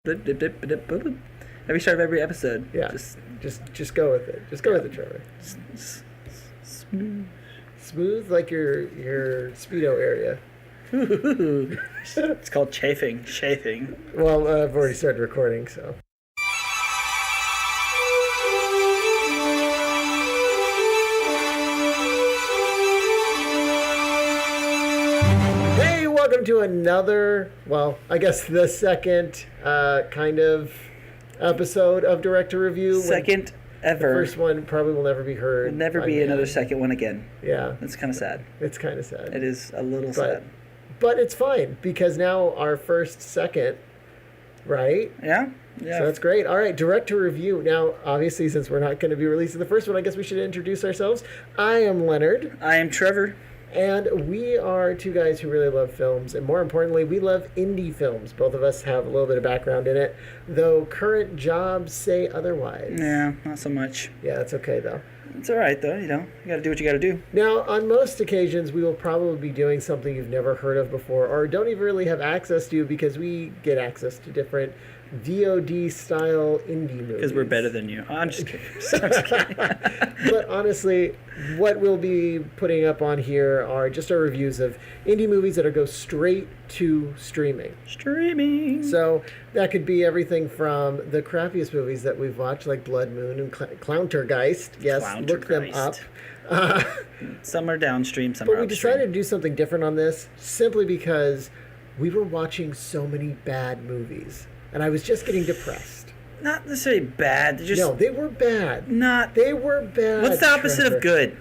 Every start of every episode. Yeah. Just go with it. Just go with it, Trevor. Smooth. Smooth like your Speedo area. It's called chafing. Well, I've already started recording, so. Hey, welcome to another, well, I guess the second kind of episode of Director Review. Second ever. The first one probably will never be heard. Will never be another second one again. Yeah. It's kind of sad. It's kind of sad. It is a little sad. But it's fine, because now our first second, right? Yeah. So that's great. All right, Director Review. Now, obviously, since we're not going to be releasing the first one, I guess we should introduce ourselves. I am Leonard. I am Trevor. And we are two guys who really love films. And more importantly, we love indie films. Both of us have a little bit of background in it, though current jobs say otherwise. Yeah, not so much. Yeah, it's okay, though. It's all right, though. You know, you got to do what you got to do. Now, on most occasions, we will probably be doing something you've never heard of before or don't even really have access to, because we get access to different VOD-style indie movies. Because we're better than you. I'm just kidding. But honestly, what we'll be putting up on here are just our reviews of indie movies that go straight to streaming. So that could be everything from the crappiest movies that we've watched, like Blood Moon and Clowntergeist. Yes, look them up. Some are downstream, some are upstream. But we decided to do something different on this simply because we were watching so many bad movies. And I was just getting depressed. Not necessarily bad. No, they were bad. They were bad. What's the opposite of good?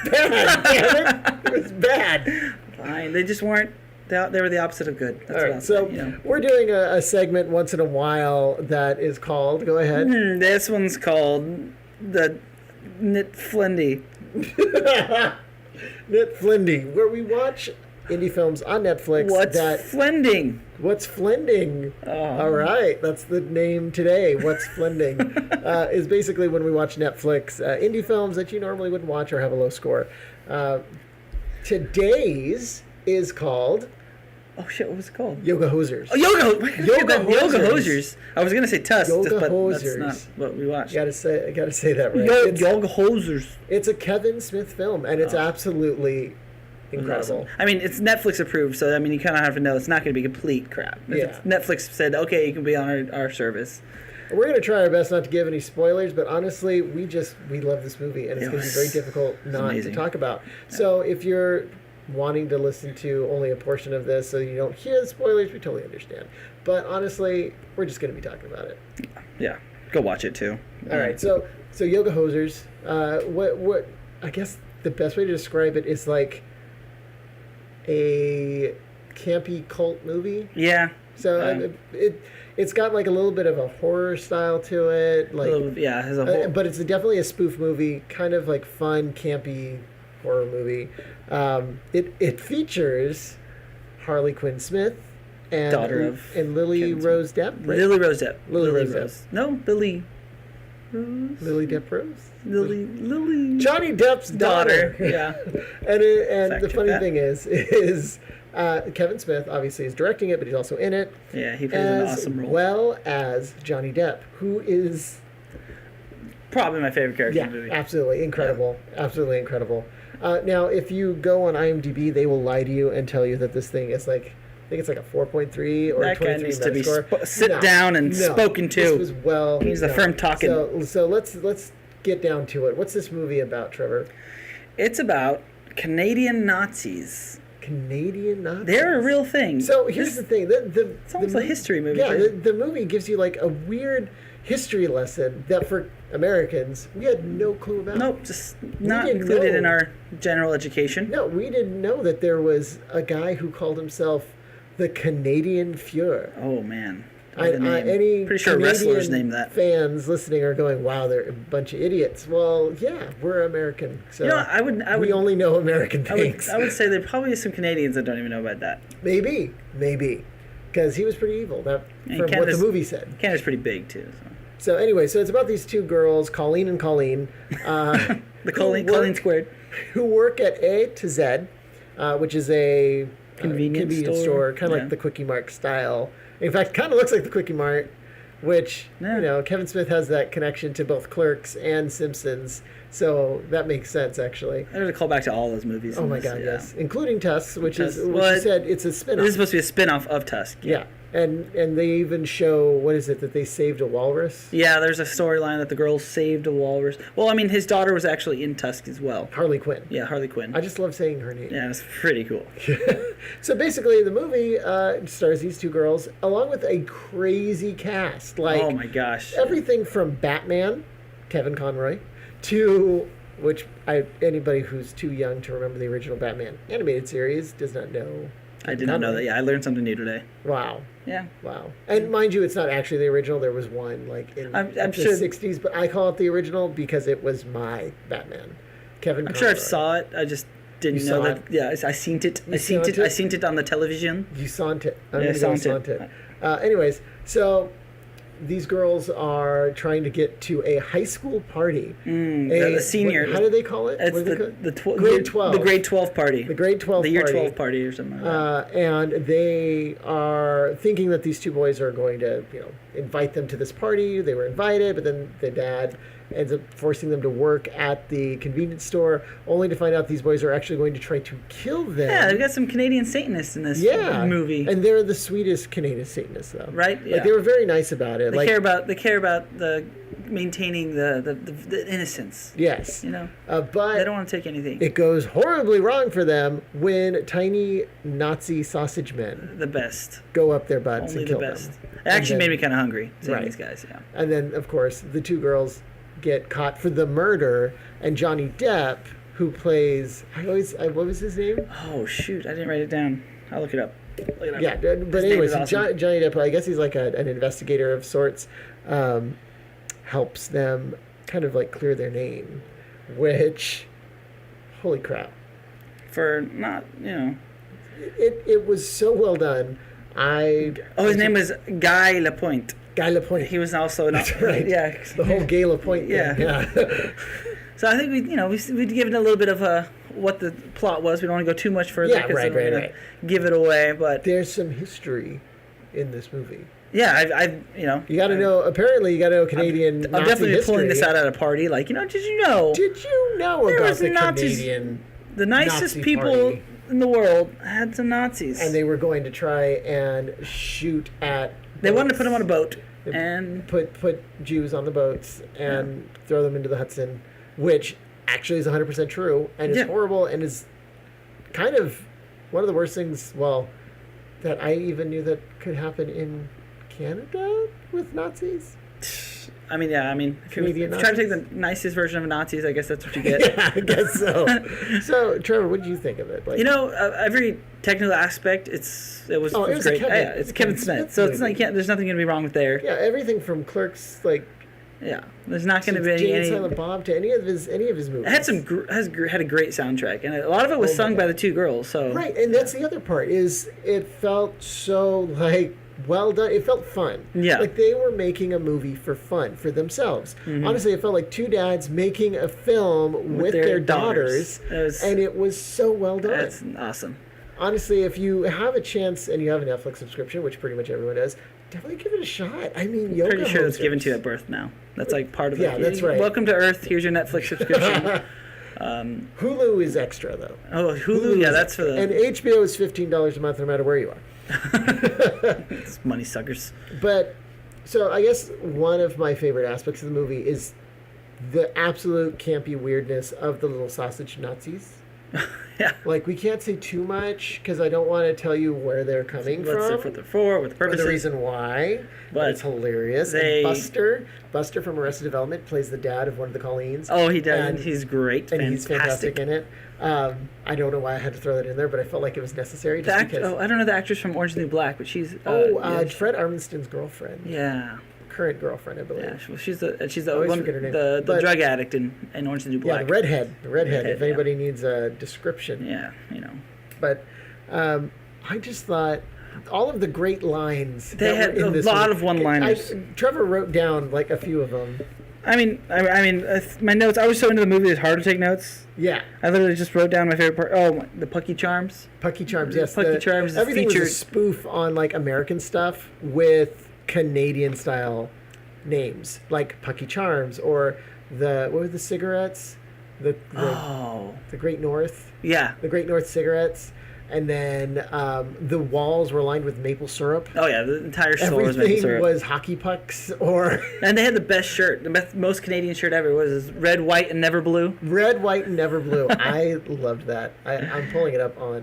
Bad, damn it. It was bad. Fine. They just weren't. They were the opposite of good. That's all right, so we're doing a segment once in a while that is called, go ahead. This one's called the Knit Flindy. Knit Flindy, where we watch indie films on Netflix. Flending? What's Flending? Oh. All right, that's the name today. What's Flending? Is basically when we watch Netflix indie films that you normally wouldn't watch or have a low score. Today's is called... Oh shit! What was it called? Yoga Hosers. Oh, Yoga Hosers. I was gonna say Tusk, but Hosers. That's not what we watched. I gotta say that right. Yoga Hosers. It's a Kevin Smith film, and it's absolutely incredible. Awesome. I mean, it's Netflix approved, so I mean, you kind of have to know it's not going to be complete crap. If Netflix said, "Okay, you can be on our service." We're going to try our best not to give any spoilers, but honestly, we love this movie, and it's going to be very difficult not to talk about. So if you're wanting to listen to only a portion of this so you don't hear the spoilers, we totally understand. But honestly, we're just going to be talking about it. Yeah, go watch it too. All right, so Yoga Hosers, what I guess the best way to describe it is like a campy cult movie. Yeah. So it's got like a little bit of a horror style to it, like has a whole... but it's definitely a spoof movie, kind of like fun, campy horror movie. It features Harley Quinn Smith and daughter of Lily Rose Depp. Right? Lily Rose Depp. Lily Rose. No, Lily. Lily Depp Rose. Lily. Johnny Depp's daughter. Yeah. and the funny thing is Kevin Smith obviously is directing it, but he's also in it. Yeah, he plays an awesome role. As well as Johnny Depp, who is probably my favorite character in the movie. Absolutely incredible. Yeah. Absolutely incredible. Now, if you go on IMDb, they will lie to you and tell you that this thing is like, I think it's like a 4.3 or a 23 That guy needs to be score. down and spoken to. This was He's the firm talking. So let's get down to it. What's this movie about, Trevor? It's about Canadian Nazis. Canadian Nazis. They're a real thing. So here's the thing. It's almost a history movie. Yeah, the movie gives you like a weird history lesson that for Americans, we had no clue about. Nope, just not included in our general education. No, we didn't know that there was a guy who called himself the Canadian Fuhrer. Oh, man. Any pretty sure Canadian wrestlers named that. Fans listening are going, wow, they're a bunch of idiots. Well, yeah, we're American. So we only know American things. I would say there probably is some Canadians that don't even know about that. Maybe. Because he was pretty evil, from what the movie said. Canada's pretty big, too. So anyway, it's about these two girls, Colleen and Colleen. The Colleen squared. Who work at A to Z, which is a convenience store, kind of like the Quickie Mart style. In fact, kind of looks like the Quickie Mart, which Kevin Smith has that connection to both Clerks and Simpsons, so that makes sense actually. There's a callback to all those movies. Oh my god, yes, including Tusk, which you said it's a spin-off. This is supposed to be a spin-off of Tusk. Yeah. And they even show, what is it, that they saved a walrus? Yeah, there's a storyline that the girls saved a walrus. Well, I mean, his daughter was actually in Tusk as well. Harley Quinn. Yeah, Harley Quinn. I just love saying her name. Yeah, it's pretty cool. So basically, the movie stars these two girls, along with a crazy cast. Like, oh my gosh. Everything from Batman, Kevin Conroy, to, which anybody who's too young to remember the original Batman animated series does not know. I did not know that. Yeah, I learned something new today. Wow. Yeah. Wow. And mind you, it's not actually the original. There was one in the 60s, but I call it the original because it was my Batman. Kevin Conroy. I'm sure I saw it. I just didn't know that. Yeah, I seen it. I seen it on the television. You saw it. I saw it. Anyways, so these girls are trying to get to a high school party. The senior. How do they call it? It's grade 12. The grade 12 party. The grade 12 the year 12 party or something like that. And they are thinking that these two boys are going to, invite them to this party. They were invited, but then the dad ends up forcing them to work at the convenience store, only to find out these boys are actually going to try to kill them. Yeah, they've got some Canadian Satanists in this movie. And they're the sweetest Canadian Satanists, though. Right? Yeah. Like, they were very nice about it. They care about the maintaining the innocence. Yes. But they don't want to take anything. It goes horribly wrong for them when tiny Nazi sausage men, the best, go up their butts and kill them. It actually made me kind of hungry seeing these guys. Yeah. And then, of course, the two girls get caught for the murder, and Johnny Depp, who plays what was his name? Oh shoot, I didn't write it down. I'll look it up. Yeah, but anyways, awesome. Johnny Depp, I guess he's like an investigator of sorts, helps them kind of like clear their name, which, holy crap. For not, It was so well done. His name was Guy Lapointe. Guy Lapointe. He was also not. That's right. Yeah. The whole Gay Lapointe thing. Yeah. So I think we'd given a little bit of what the plot was. We don't want to go too much further. Yeah, right. Give it away, but there's some history in this movie. Yeah, you got to know. Apparently, you got to know Canadian. I'm definitely history. Pulling this out at a party. Like, did you know? Did you know about the Canadian? The nicest Nazi people party in the world had some Nazis, and they were going to try and shoot at. They wanted to put them on a boat and put Jews on the boats and throw them into the Hudson, which actually is 100% true and is horrible and is kind of one of the worst things. Well, that I even knew that could happen in Canada with Nazis. If you try to take the nicest version of Nazis, I guess that's what you get. Yeah, I guess so. So, Trevor, what did you think of it? Every technical aspect, it was great. It's Kevin Smith, so it's like there's nothing going to be wrong with there. Yeah, everything from Clerks, there's not going to be Jay and Silent Bob to any of his movies. It had a great soundtrack, and a lot of it was sung by the two girls. So right, and that's the other part is it felt so well done. It felt fun. Yeah. Like they were making a movie for fun, for themselves. Mm-hmm. Honestly, it felt like two dads making a film with their daughters. And it was so well done. That's awesome. Honestly, if you have a chance and you have a Netflix subscription, which pretty much everyone does, definitely give it a shot. I mean, yoga pretty sure it's given to you at birth now. That's like part of it. Yeah, that's right. Welcome to Earth. Here's your Netflix subscription. Hulu is extra, though. Oh, Hulu, yeah, that's for the... And HBO is $15 a month no matter where you are. It's money suckers. But, so I guess one of my favorite aspects of the movie is the absolute campy weirdness of the little sausage Nazis. Yeah. Like, we can't say too much because I don't want to tell you where they're coming from. What they're for, what the purpose is. The reason why. But it's hilarious. And Buster from Arrested Development plays the dad of one of the Colleens. Oh, he does. And he's great. And he's fantastic in it. I don't know why I had to throw that in there, but I felt like it was necessary. I don't know the actress from Orange is the New Black, but she's... Fred Armisten's girlfriend. Yeah. Current girlfriend, I believe. Yeah, she's the drug addict in Orange is the New Black. Yeah, the redhead. If anybody needs a description. Yeah, But I just thought all of the great lines. They had a lot of one-liners. Trevor wrote down like a few of them. My notes. I was so into the movie; it's hard to take notes. Yeah. I literally just wrote down my favorite part. Oh, the Pucky Charms. Pucky Charms, yes. Pucky Charms. Everything was a spoof on like American stuff with Canadian style names, like Pucky Charms or what were the cigarettes? The Great North. Yeah. The Great North cigarettes. And then the walls were lined with maple syrup. Oh yeah, the entire store was maple syrup. Everything was hockey pucks And they had the best shirt. The most Canadian shirt ever was red, white, and never blue. Red, white, and never blue. I loved that. I'm pulling it up on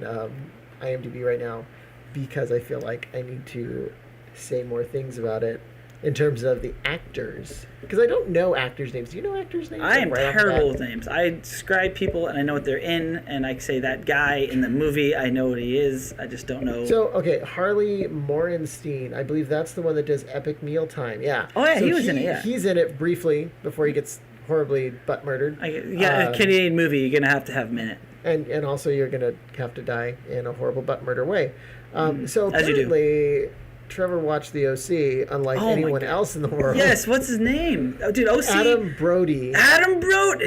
IMDb right now because I feel like I need to say more things about it in terms of the actors. Because I don't know actors' names. Do you know actors' names? I am terrible with names. I describe people and I know what they're in, and I say that guy in the movie, I know what he is. I just don't know. So, okay, Harley Morenstein. I believe that's the one that does Epic Mealtime. Yeah. Oh, yeah, so he was in it, yeah. He's in it briefly before he gets horribly butt murdered. A Canadian movie, you're going to have a minute. And also you're going to have to die in a horrible butt murder way. So as apparently Trevor watched the OC, unlike anyone else in the world. Yes, what's his name? Oh, dude, OC. Adam Brody.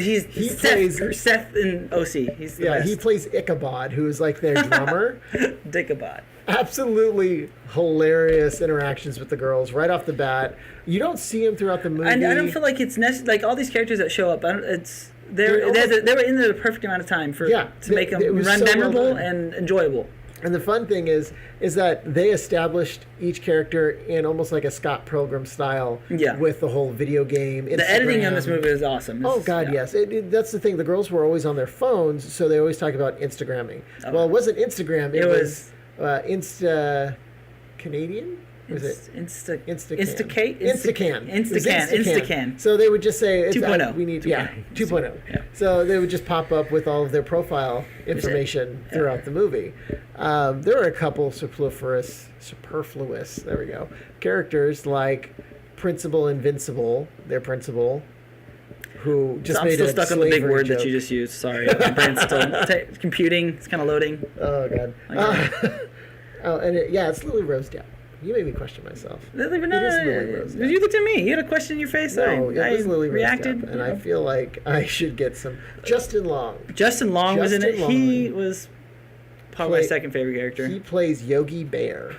He plays Seth in OC. He's the best. He plays Ichabod, who's like their drummer. Ichabod. Absolutely hilarious interactions with the girls right off the bat. You don't see him throughout the movie. And I don't feel like it's necessary. Like all these characters that show up, they were in there the perfect amount of time to make them run memorable and enjoyable. And the fun thing is that they established each character in almost like a Scott Pilgrim style with the whole video game, Instagram. The editing on this movie is awesome. Yes. That's the thing. The girls were always on their phones, so they always talk about Instagramming. Oh. Well, it wasn't Instagram. It was Insta Canadian? Was it Instacan. So they would just say 2.0. We need 2.0. Yeah. So they would just pop up with all of their profile information throughout the movie. There were a couple superfluous there we go, characters like Principal Invincible, their principal, who just made I'm still stuck on the big word joke. that you just used. Sorry, my brain's still computing. It's kind of loading. Oh god. It's Lily Rosedale. You made me question myself. Lily Rosedale. You looked at me. You had a question in your face. No, it was Lily reacted, Rosedale, and I feel like I should get some. Justin Long. Justin Long was in it. He was probably my second favorite character. He plays Yogi Bear.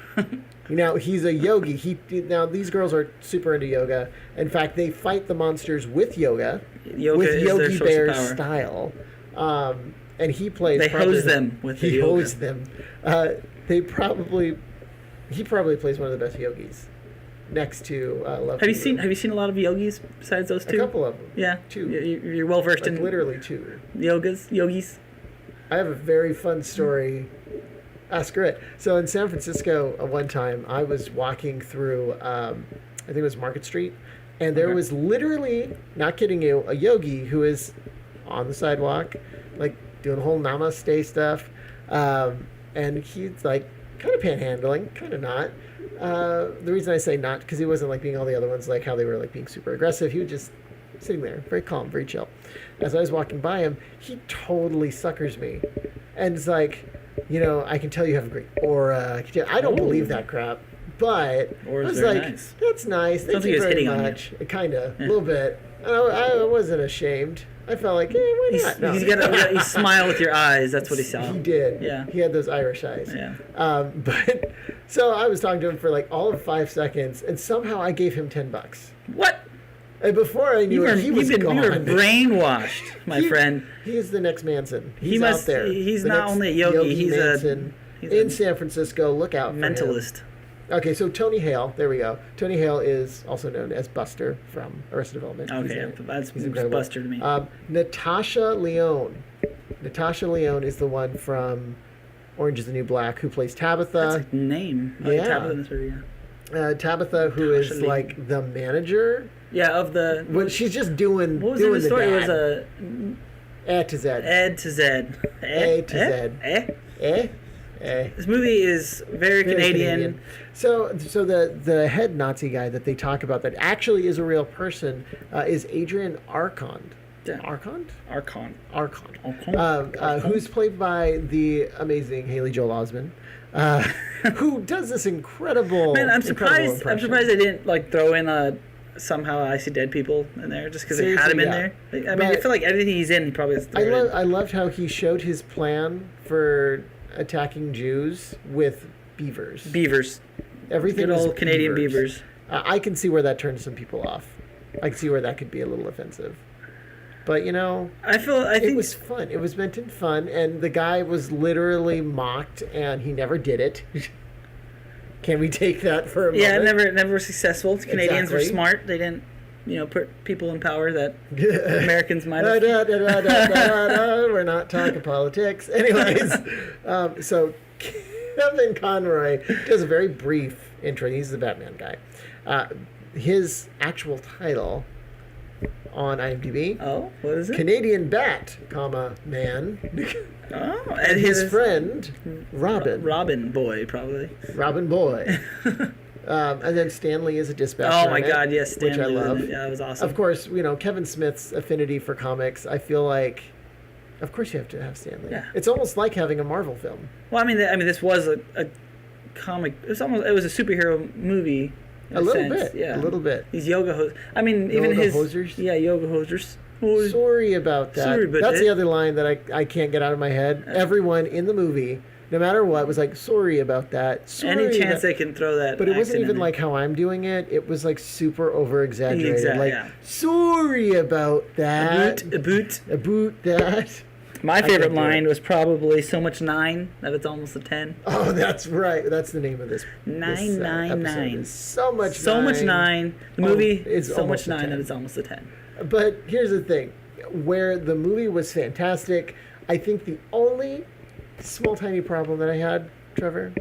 Now he's a yogi. Now these girls are super into yoga. In fact, they fight the monsters with yoga with Yogi Bear style. And he plays. They hose them with the yoga. He hosed them. He probably plays one of the best yogis, next to Love. Have you seen a lot of yogis besides those two? A couple of them. Yeah, 2. You're well versed in literally 2 yogis. I have a very fun story. Screw it. So in San Francisco, one time I was walking through, I think it was Market Street, and there was literally, not kidding you, a yogi who is on the sidewalk, like doing the whole namaste stuff, and he's like kind of panhandling, kind of not. The reason I say not, because he wasn't like being all the other ones, like how they were like being super aggressive. He was just sitting there, very calm, very chill. As I was walking by him, he totally suckers me, and it's like, I can tell you have a great aura. I don't believe that crap, but I was like, nice. That's nice. Thank you very much. Kind of, a little bit. I wasn't ashamed. I felt like, why not? No. You smile with your eyes. That's what he saw. He did. Yeah. He had those Irish eyes. Yeah. But so I was talking to him for like all of 5 seconds, and somehow I gave him $10. What? And before I knew he was gone. You were brainwashed, my friend. He is the next Manson. He's out there. He's not only a yogi. He's Manson in San Francisco. Look out for mentalist. Him. Okay, so Tony Hale. There we go. Tony Hale is also known as Buster from Arrested Development. Okay, that's Buster to me. Natasha Lyonne. Natasha Lyonne is the one from Orange is the New Black who plays Tabitha. That's a name. Yeah. Tabitha in this movie, Tabitha, who is like the manager. Yeah, of the. When she's just doing. What was in the story? It was a. A to Z. A to Z. A to Z. This movie is very Canadian. So the head Nazi guy that they talk about that actually is a real person is Adrian Arcand. Yeah. Arcand. Who's played by the amazing Haley Joel Osment, who does this incredible. Man, I'm surprised. I'm surprised they didn't like throw in a somehow I See Dead People in there just because they had him in there. I mean, I feel like anything he's in, he probably is. I loved how he showed his plan for attacking Jews with beavers. Everything good old Canadian beavers. I can see where that turns some people off. I can see where that could be a little offensive. But, I think it was fun. It was meant in fun, and the guy was literally mocked, and he never did it. Can we take that for a moment? Yeah, never successful. Canadians were smart. They didn't, put people in power that Americans might have. We're not talking politics. Anyways, so Kevin Conroy does a very brief intro. He's the Batman guy. His actual title on IMDb. Oh, what is it? Canadian Bat, man. Oh, and his friend, Robin. Robin Boy, probably. Robin Boy. And then Stanley is a dispatcher. Oh my God, yes, Stanley. Which I love. Yeah, that was awesome. Of course, Kevin Smith's affinity for comics, I feel like, of course you have to have Stanley. Yeah. It's almost like having a Marvel film. Well, I mean, this was a comic. It was a superhero movie. A little bit, yeah. A little bit. These yoga hosers. I mean, even his... hosers? Yeah, yoga hosers. Sorry about that. That's the other line that I can't get out of my head. Everyone in the movie, no matter what, was like, sorry about that. Any chance they can throw that. But it wasn't even like how I'm doing it. It was like super over-exaggerated. Exactly, sorry about that. A boot. that. My favorite line was probably so much 9 that it's almost a 10. Oh, that's right. That's the name of this. 999. So much 9. So much 9. The movie is so much 9 that it's almost a 10. But here's the thing. Where the movie was fantastic, I think the only small tiny problem that I had, Trevor,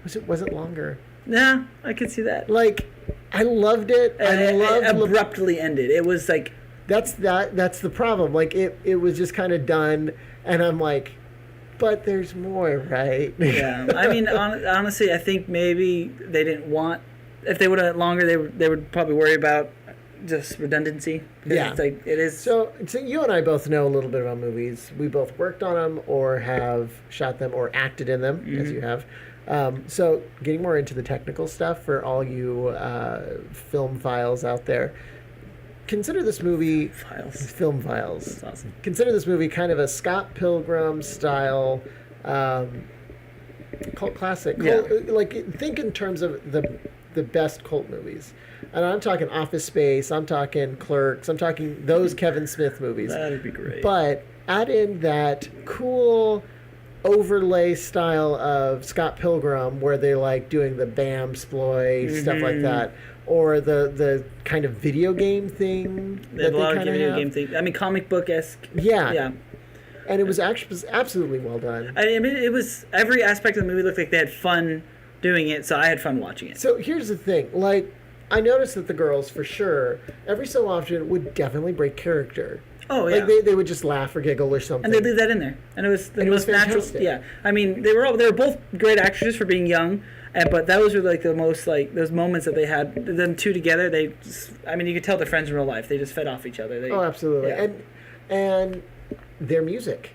was it wasn't longer. Yeah, I could see that. Like, I loved it. It abruptly ended. It was like... That's the problem. Like, it was just kind of done, and I'm like, but there's more, right? Yeah. I mean, honestly, I think maybe they didn't want... If they would have longer, they would probably worry about just redundancy. Yeah. It's like, it is... So you and I both know a little bit about movies. We both worked on them or have shot them or acted in them, as you have. So getting more into the technical stuff for all you film files out there, consider this movie... Film files. That's awesome. Consider this movie kind of a Scott Pilgrim style cult classic. Like, think in terms of the best cult movies. And I'm talking Office Space, I'm talking Clerks, I'm talking those Kevin Smith movies. That'd be great. But add in that cool overlay style of Scott Pilgrim where they like doing the BAM sploy, stuff like that. Or the kind of video game thing that they kind of video game thing. I mean, comic book-esque. Yeah. And it was absolutely well done. I mean, it was... Every aspect of the movie looked like they had fun doing it, so I had fun watching it. So here's the thing. Like, I noticed that the girls, for sure, every so often would definitely break character. Oh, yeah. Like, they would just laugh or giggle or something. And they'd leave that in there. And it was the most natural... Yeah. I mean, they were both great actresses for being young. But those were like the most, like, those moments that they had, them two together, you could tell they're friends in real life. They just fed off each other. Absolutely. Yeah. And their music.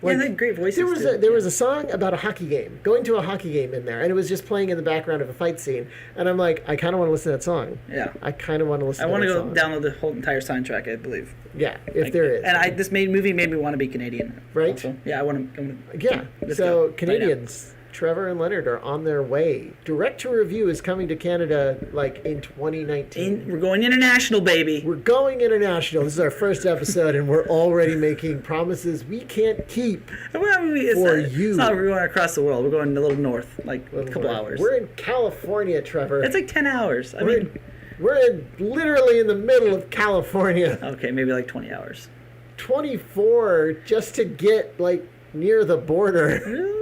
Like, they had great voices. There was a song about a hockey game, going to a hockey game in there, and it was just playing in the background of a fight scene. And I'm like, I kind of want to listen to that song. Yeah. I kind of want to listen to that song. I want to go download the whole entire soundtrack, I believe. Yeah, if there is. And this movie made me want to be Canadian. Right? Also. Yeah, I want to... Yeah, so Canadians... Trevor and Leonard are on their way. Direct to Review is coming to Canada like in 2019. We're going international, baby. We're going international. This is our first episode, and we're already making promises we can't keep for you. It's not we're going across the world. We're going a little north, like a couple hours. We're in California, Trevor. It's like 10 hours. We're literally in the middle of California. Okay, maybe like 20 hours. 24 just to get like near the border. Really?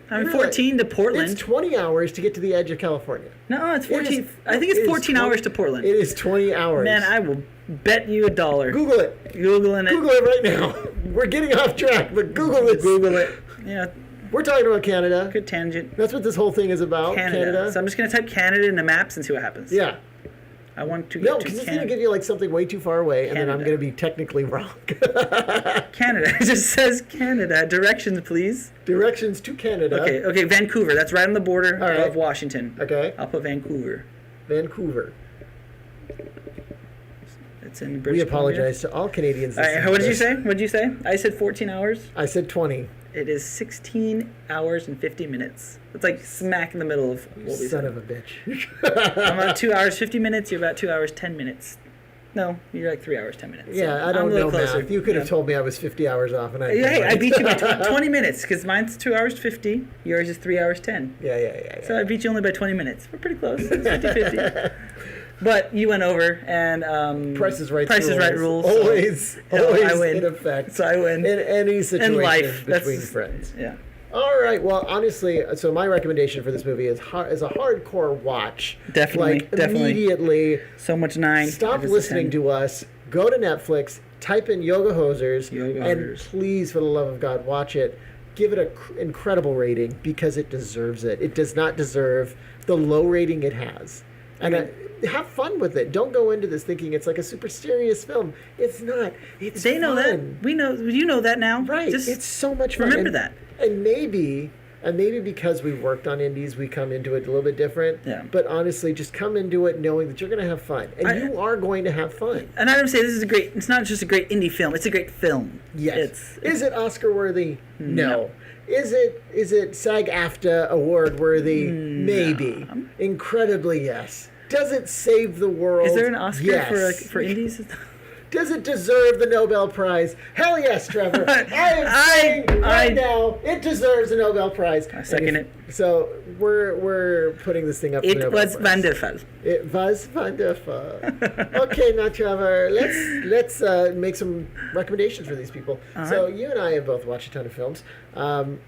14 to Portland. It's 20 hours to get to the edge of California. No, it's 14. I think it's 14 hours to Portland. It is 20 hours. Man, I will bet you $1. Google it. Googling it. Google it right now. We're getting off track, but Google it. Google it. Yeah. We're talking about Canada. Good tangent. That's what this whole thing is about. Canada. So I'm just going to type Canada in the maps and see what happens. Yeah. I want to get to because it's going to give you like something way too far away, and then I'm going to be technically wrong. Canada. It just says Canada. Directions, please. Directions to Canada. Okay, Vancouver. That's right on the border of Washington. Okay. I'll put Vancouver. Vancouver. It's in British We apologize Columbia. to all Canadians. All right, what did you say? What did you say? I said 14 hours. I said 20. It is 16 hours and 50 minutes. It's like smack in the middle of what we Son said. of a bitch. I'm about 2 hours 50 minutes. You're about 2 hours 10 minutes. No, you're like 3 hours 10 minutes. Yeah, so I don't I'm a little know closer. math. You could have told me I was 50 hours off, and Hey, I beat you by 20 minutes because mine's 2 hours 50. Yours is 3 hours 10. Yeah. So I beat you only by 20 minutes. We're pretty close. It's 50-50. But you went over, and Price is Right. Price is Right rules. Always I win. in effect. So I win. In any situation life, between friends. Yeah. All right. Well, honestly, so my recommendation for this movie is a hardcore watch. Definitely. Immediately. So much 9. Stop listening to us. Go to Netflix. Type in Yoga Hosers. And please, for the love of God, watch it. Give it an incredible rating because it deserves it. It does not deserve the low rating it has. And have fun with it. Don't go into this thinking it's like a super serious film. It's not. It's They know that. We know. You know that now. Right. Just it's so much fun. remember that. And maybe because we've worked on indies, we come into it a little bit different. Yeah. But honestly, just come into it knowing that you're going to have fun. And you are going to have fun. And I would say this is it's not just a great indie film. It's a great film. Yes. Is it Oscar worthy? No. Is it SAG-AFTRA award worthy? Maybe. Incredibly, yes. Does it save the world? Is there an Oscar yes. for indies? Does it deserve the Nobel Prize? Hell yes, Trevor. I am saying right now it deserves a Nobel Prize. I second it. So we're putting this thing up. It was wonderful. It was wonderful. Okay, now Trevor, let's make some recommendations for these people. So you and I have both watched a ton of films,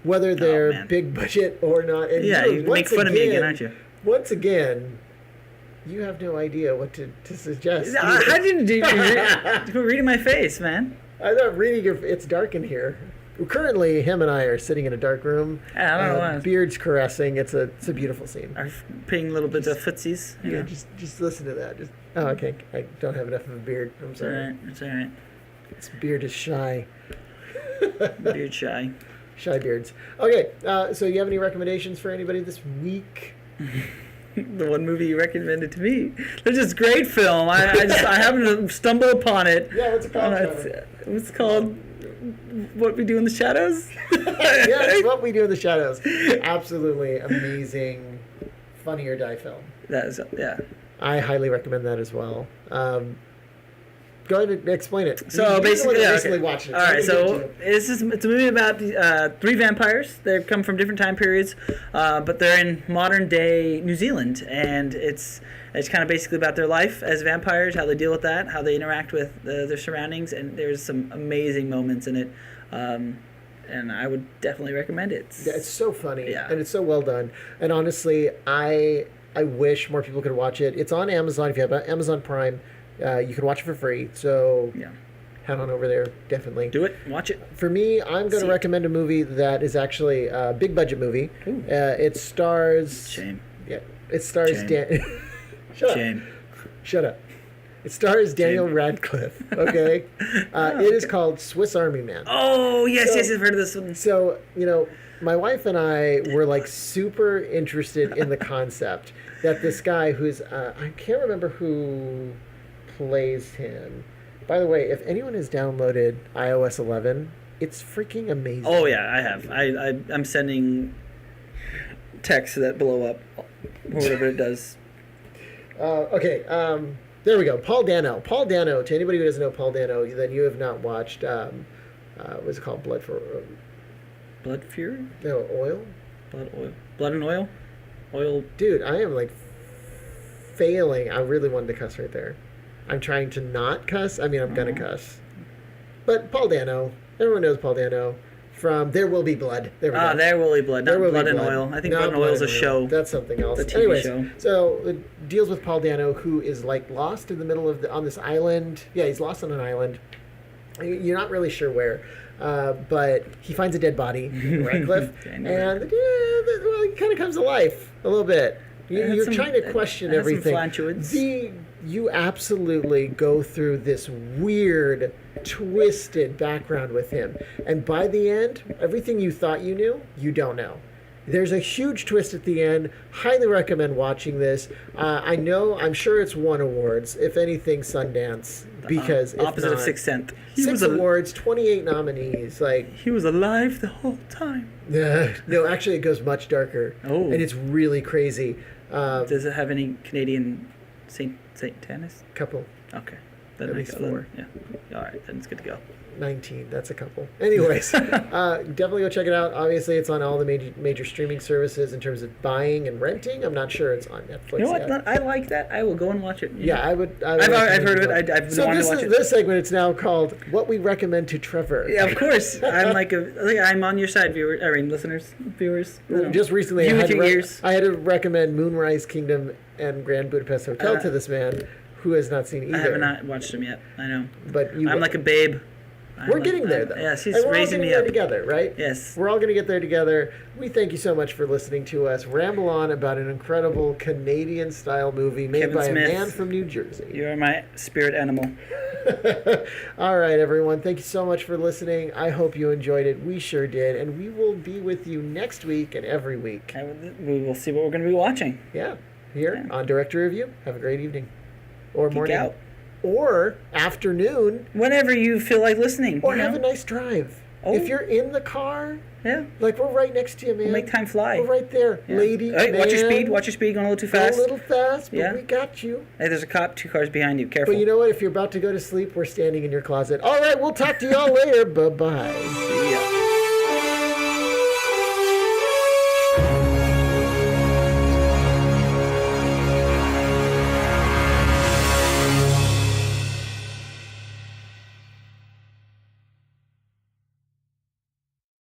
whether they're big budget or not. And you make fun of me again, aren't you? Once again. You have no idea what to suggest. How did you reading my face, man? I'm not reading your. It's dark in here. Currently, him and I are sitting in a dark room. I don't know why. Beards caressing. It's a beautiful scene. I'm paying a little bit of footsies. Yeah, just listen to that. Okay. I don't have enough of a beard. I'm sorry. It's all right. This beard is shy. Beard shy. Shy beards. Okay. So you have any recommendations for anybody this week? The one movie you recommended to me. There's this great film. I happened to stumble upon it. Yeah, what's it called? It's called What We Do in the Shadows. Yes, What We Do in the Shadows. Absolutely amazing, Funny or Die film. That is, yeah. I highly recommend that as well. Go ahead and explain it. So basically, recently watched it. All right, so it's a movie about 3 vampires. They come from different time periods, but they're in modern day New Zealand, and it's kind of basically about their life as vampires, how they deal with that, how they interact with their surroundings, and there's some amazing moments in it. And I would definitely recommend it. Yeah, it's so funny, yeah. And it's so well done. And honestly, I wish more people could watch it. It's on Amazon. If you have Amazon Prime, you can watch it for free. So head on over there, definitely. Do it. Watch it. For me, I'm going to recommend a movie that is actually a big budget movie. It stars. Shame. Yeah, it stars. Shame. Shut up. It stars Daniel Radcliffe. Okay, it is called Swiss Army Man. Oh yes, I've heard of this one. So my wife and I were like super interested in the concept that this guy who's I can't remember who plays him. By the way, if anyone has downloaded iOS 11, it's freaking amazing. Oh yeah, I have. I'm sending texts that blow up or whatever it does. Okay. There we go. Paul Dano. Paul Dano. To anybody who doesn't know Paul Dano, then you have not watched. What's it called? Blood Fury? No, Oil. Blood and Oil. Oil. Dude, I am like failing. I really wanted to cuss right there. I'm trying to not cuss. I mean, I'm gonna cuss. But Paul Dano. Everyone knows Paul Dano from There Will Be Blood. There we go. There Will Be Blood. Not Blood and Oil. I think Blood and Oil is a show. That's something else. It's a TV show. So it deals with Paul Dano, who is like lost in the middle of on this island. Yeah, he's lost on an island. You're not really sure where. But he finds a dead body, Radcliffe, and it kind of comes to life a little bit. You're trying to question everything. You absolutely go through this weird, twisted background with him. And by the end, everything you thought you knew, you don't know. There's a huge twist at the end. Highly recommend watching this. I'm sure it's won awards. If anything, Sundance. Because opposite of Sixth Sense. Six awards, 28 nominees. Like he was alive the whole time. No, actually, it goes much darker. Oh, and it's really crazy. Does it have any Canadian Satanists? Couple. Okay, then at least 4. Yeah. All right, then it's good to go. 19. That's a couple. Anyways, definitely go check it out. Obviously, it's on all the major streaming services in terms of buying and renting. I'm not sure it's on Netflix. You know what? Yet. I like that. I will go and watch it. Yeah, I would. I've heard of it. I've been wanting to watch it. This segment it's now called "What We Recommend to Trevor." Yeah, of course. I'm on your side, viewers. Just recently, I had to recommend Moonrise Kingdom and Grand Budapest Hotel to this man who has not seen either. I have not watched them yet. I know. But I'm like a babe. We're getting there, though. Yes, he's raising me up. We're all going to get there together, right? Yes. We're all going to get there together. We thank you so much for listening to us ramble on about an incredible Canadian-style movie made Kevin by Smith, a man from New Jersey. You are my spirit animal. All right, everyone. Thank you so much for listening. I hope you enjoyed it. We sure did. And we will be with you next week and every week. And we will see what we're going to be watching. Yeah. Here on Director Review. Have a great evening. Or morning. Out. Or afternoon. Whenever you feel like listening. Or have a nice drive. Oh. If you're in the car, like we're right next to you, man. We'll make time fly. We're right there. Yeah. Lady, man. Watch your speed. Watch your speed. Going a little too fast. Go a little fast, but we got you. Hey, there's a cop 2 cars behind you. Careful. But you know what? If you're about to go to sleep, we're standing in your closet. All right, we'll talk to y'all later. Bye-bye.